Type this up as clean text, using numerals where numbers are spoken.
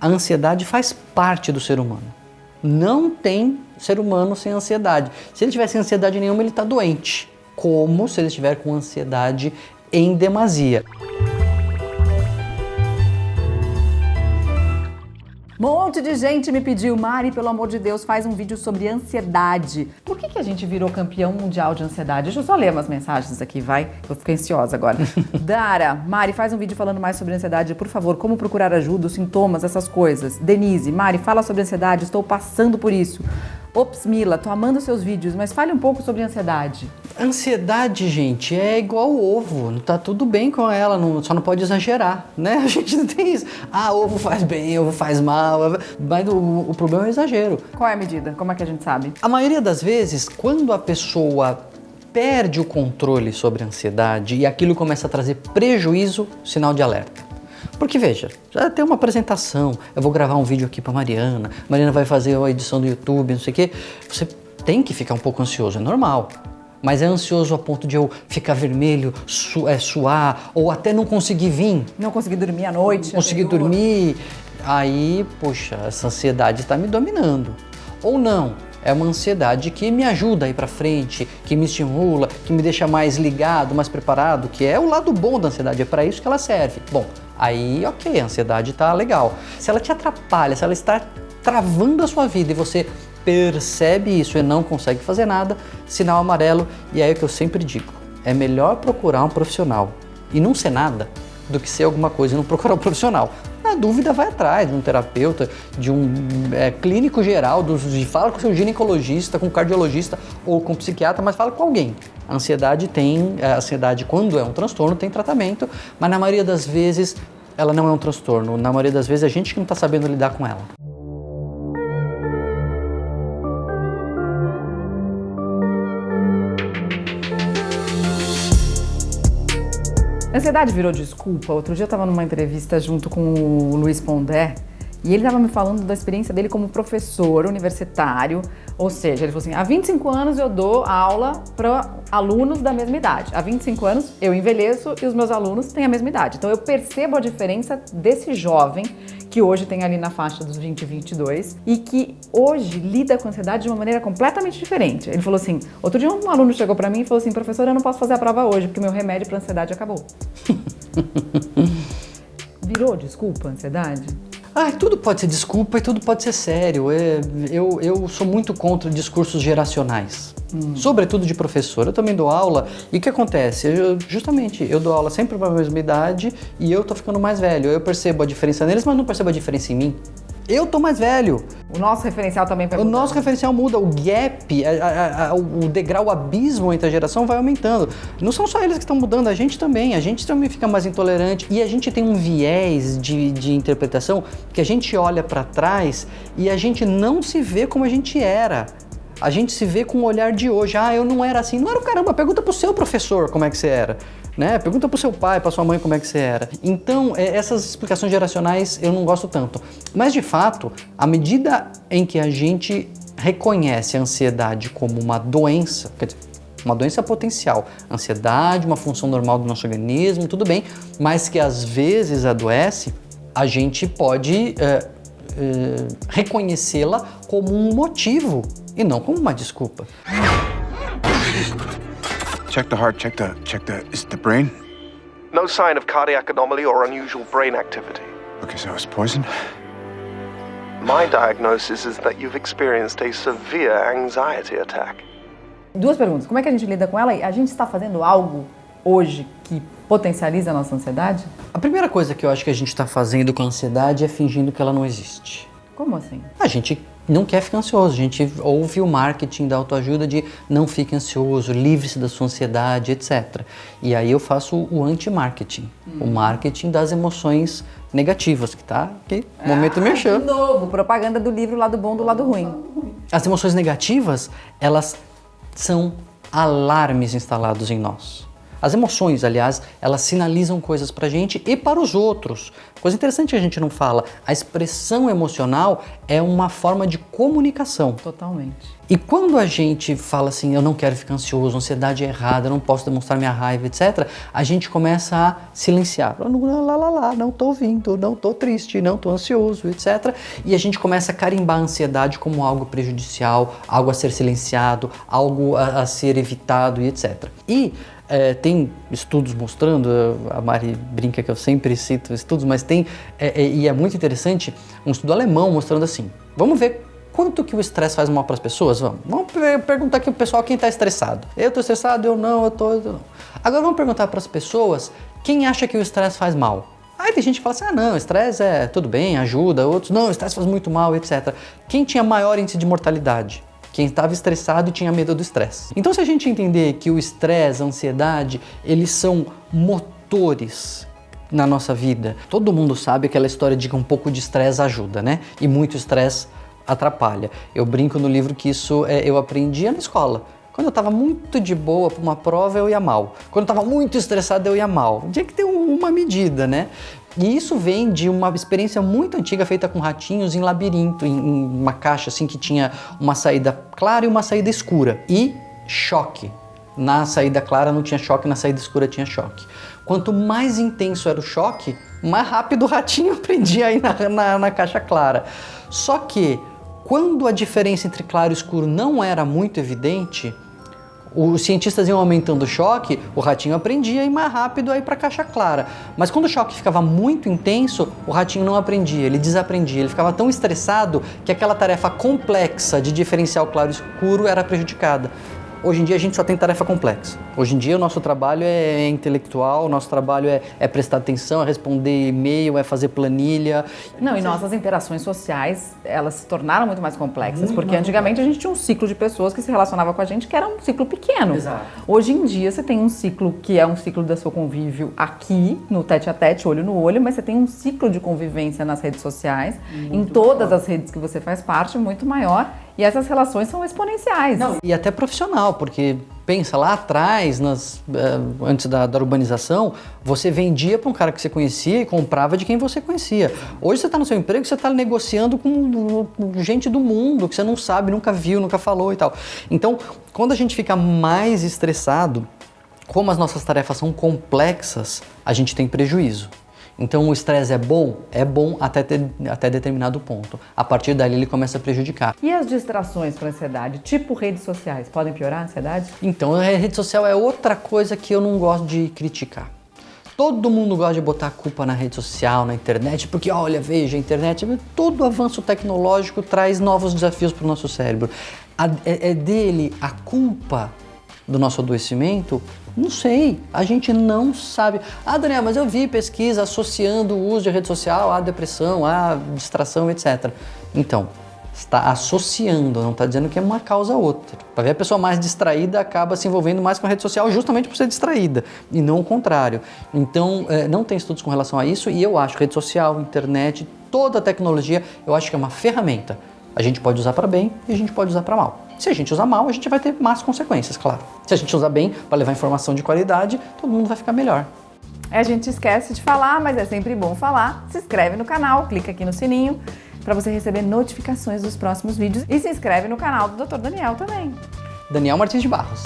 A ansiedade faz parte do ser humano. Não tem ser humano sem ansiedade. Se ele tiver sem ansiedade nenhuma, ele está doente. Como se ele estiver com ansiedade em demasia. Um monte de gente me pediu, Mari, pelo amor de Deus, faz um vídeo sobre ansiedade. Por que a gente virou campeão mundial de ansiedade? Deixa eu só ler umas mensagens aqui, vai? Eu fiquei ansiosa agora. Dara, Mari, faz um vídeo falando mais sobre ansiedade, por favor. Como procurar ajuda, os sintomas, essas coisas. Denise, Mari, fala sobre ansiedade, estou passando por isso. Ops, Mila, tô amando seus vídeos, mas fale um pouco sobre ansiedade. Ansiedade, gente, é igual ovo, não tá tudo bem com ela, só não pode exagerar, né? A gente não tem isso. Ah, ovo faz bem, ovo faz mal, mas o problema é o exagero. Qual é a medida? Como é que a gente sabe? A maioria das vezes, quando a pessoa perde o controle sobre a ansiedade e aquilo começa a trazer prejuízo, sinal de alerta. Porque veja, já tem uma apresentação, eu vou gravar um vídeo aqui pra Mariana vai fazer a edição do YouTube, não sei o quê. Você tem que ficar um pouco ansioso, é normal. Mas é ansioso a ponto de eu ficar vermelho, suar, ou até não conseguir vir. Não conseguir dormir à noite. Conseguir dormir, aí, poxa, essa ansiedade está me dominando. Ou não, é uma ansiedade que me ajuda a ir para frente, que me estimula, que me deixa mais ligado, mais preparado, que é o lado bom da ansiedade, é para isso que ela serve. Bom, aí, ok, a ansiedade tá legal. Se ela te atrapalha, se ela está travando a sua vida e você percebe isso e não consegue fazer nada, sinal amarelo, e é o que eu sempre digo, é melhor procurar um profissional e não ser nada do que ser alguma coisa e não procurar um profissional. Na dúvida, vai atrás de um terapeuta, de um clínico geral, fala com o seu ginecologista, com o cardiologista ou com o psiquiatra, mas fala com alguém. A ansiedade quando é um transtorno, tem tratamento, mas na maioria das vezes ela não é um transtorno. Na maioria das vezes é a gente que não está sabendo lidar com ela. Ansiedade virou desculpa. Outro dia eu estava numa entrevista junto com o Luiz Pondé e ele estava me falando da experiência dele como professor universitário, ou seja, ele falou assim, há 25 anos eu dou aula para alunos da mesma idade. Há 25 anos eu envelheço e os meus alunos têm a mesma idade. Então eu percebo a diferença desse jovem que hoje tem ali na faixa dos 20 e 22 e que hoje lida com a ansiedade de uma maneira completamente diferente. Ele falou assim, outro dia um aluno chegou para mim e falou assim, professor, eu não posso fazer a prova hoje porque meu remédio para ansiedade acabou. Virou desculpa a ansiedade? Tudo pode ser desculpa e tudo pode ser sério. Eu sou muito contra discursos geracionais, sobretudo de professor. Eu também dou aula e o que acontece? Eu dou aula sempre para a mesma idade e eu tô ficando mais velho. Eu percebo a diferença neles, mas não percebo a diferença em mim. Eu tô mais velho. O nosso referencial também vai mudar. O nosso referencial muda, o gap, o degrau, o abismo entre a geração vai aumentando. Não são só eles que estão mudando, a gente também fica mais intolerante e a gente tem um viés de interpretação que a gente olha para trás e a gente não se vê como a gente era. A gente se vê com o olhar de hoje. Eu não era assim. Não era o caramba, pergunta pro seu professor como é que você era. Né? Pergunta pro seu pai, pra sua mãe como é que você era. Então, essas explicações geracionais eu não gosto tanto. Mas, de fato, à medida em que a gente reconhece a ansiedade como uma doença, quer dizer, uma doença potencial, ansiedade, uma função normal do nosso organismo, tudo bem, mas que às vezes adoece, a gente pode reconhecê-la como um motivo e não como uma desculpa. Check the heart, check the, is it the brain? No sign of cardiac anomaly or unusual brain activity. Okay, so it's poison? My diagnosis is that you've experienced a severe anxiety attack. Duas perguntas. Como é que a gente lida com ela? A gente está fazendo algo hoje que potencializa a nossa ansiedade? A primeira coisa que eu acho que a gente está fazendo com a ansiedade é fingindo que ela não existe. Como assim? A gente não quer ficar ansioso, a gente ouve o marketing da autoajuda de não fique ansioso, livre-se da sua ansiedade, etc. E aí eu faço o anti-marketing, o marketing das emoções negativas, momento merchan. De novo, propaganda do livro Lado Bom do Lado Ruim. As emoções negativas, elas são alarmes instalados em nós. As emoções, aliás, elas sinalizam coisas pra gente e para os outros. Coisa interessante que a gente não fala, a expressão emocional é uma forma de comunicação. Totalmente. E quando a gente fala assim, eu não quero ficar ansioso, ansiedade é errada, eu não posso demonstrar minha raiva, etc., a gente começa a silenciar. Não tô ouvindo, não tô triste, não tô ansioso, etc. E a gente começa a carimbar a ansiedade como algo prejudicial, algo a ser silenciado, algo a ser evitado e etc. E tem estudos mostrando, a Mari brinca que eu sempre cito estudos, mas tem, e é muito interessante, um estudo alemão mostrando assim, vamos ver quanto que o estresse faz mal para as pessoas? Vamos perguntar aqui pro pessoal quem está estressado. Eu estou estressado, eu não. Agora vamos perguntar para as pessoas quem acha que o estresse faz mal. Aí tem gente que fala assim, não, estresse é tudo bem, ajuda, outros, não, estresse faz muito mal, etc. Quem tinha maior índice de mortalidade? Quem estava estressado e tinha medo do estresse. Então se a gente entender que o estresse, a ansiedade, eles são motores na nossa vida, todo mundo sabe aquela história de que um pouco de estresse ajuda, né? E muito estresse atrapalha. Eu brinco no livro que isso eu aprendia na escola. Quando eu estava muito de boa para uma prova, eu ia mal. Quando eu estava muito estressado, eu ia mal. Tinha que ter uma medida, né? E isso vem de uma experiência muito antiga feita com ratinhos em labirinto, em uma caixa assim que tinha uma saída clara e uma saída escura. E choque. Na saída clara não tinha choque, na saída escura tinha choque. Quanto mais intenso era o choque, mais rápido o ratinho aprendia aí na caixa clara. Só que quando a diferença entre claro e escuro não era muito evidente, os cientistas iam aumentando o choque, o ratinho aprendia a ir mais rápido aí para a caixa clara. Mas quando o choque ficava muito intenso, o ratinho não aprendia, ele desaprendia, ele ficava tão estressado que aquela tarefa complexa de diferenciar o claro e escuro era prejudicada. Hoje em dia a gente só tem tarefa complexa. Hoje em dia o nosso trabalho é intelectual, o nosso trabalho é prestar atenção, é responder e-mail, é fazer planilha. Não, e nossas interações sociais, elas se tornaram muito mais complexas, porque antigamente a gente tinha um ciclo de pessoas que se relacionavam com a gente que era um ciclo pequeno. Exato. Hoje em dia você tem um ciclo que é um ciclo do seu convívio aqui, no tete-a-tete, olho no olho, mas você tem um ciclo de convivência nas redes sociais, em todas as redes que você faz parte, muito maior. E essas relações são exponenciais. Não, e até profissional, porque pensa lá atrás, antes da urbanização, você vendia para um cara que você conhecia e comprava de quem você conhecia. Hoje você está no seu emprego, você está negociando com gente do mundo que você não sabe, nunca viu, nunca falou e tal. Então, quando a gente fica mais estressado, como as nossas tarefas são complexas, a gente tem prejuízo. Então o estresse é bom até determinado ponto. A partir dali ele começa a prejudicar. E as distrações para a ansiedade, tipo redes sociais, podem piorar a ansiedade? Então a rede social é outra coisa que eu não gosto de criticar. Todo mundo gosta de botar a culpa na rede social, na internet, porque olha, veja, a internet, todo avanço tecnológico traz novos desafios para o nosso cérebro. É dele a culpa do nosso adoecimento? Não sei, a gente não sabe. Daniel, mas eu vi pesquisa associando o uso de rede social à depressão, à distração, etc. Então, está associando, não está dizendo que é uma causa outra. Para ver, a pessoa mais distraída acaba se envolvendo mais com a rede social justamente por ser distraída, e não o contrário. Então, não tem estudos com relação a isso, e eu acho rede social, internet, toda a tecnologia, eu acho que é uma ferramenta. A gente pode usar para bem e a gente pode usar para mal. Se a gente usar mal, a gente vai ter más consequências, claro. Se a gente usar bem, para levar informação de qualidade, todo mundo vai ficar melhor. A gente esquece de falar, mas é sempre bom falar. Se inscreve no canal, clica aqui no sininho para você receber notificações dos próximos vídeos. E se inscreve no canal do Dr. Daniel também. Daniel Martins de Barros.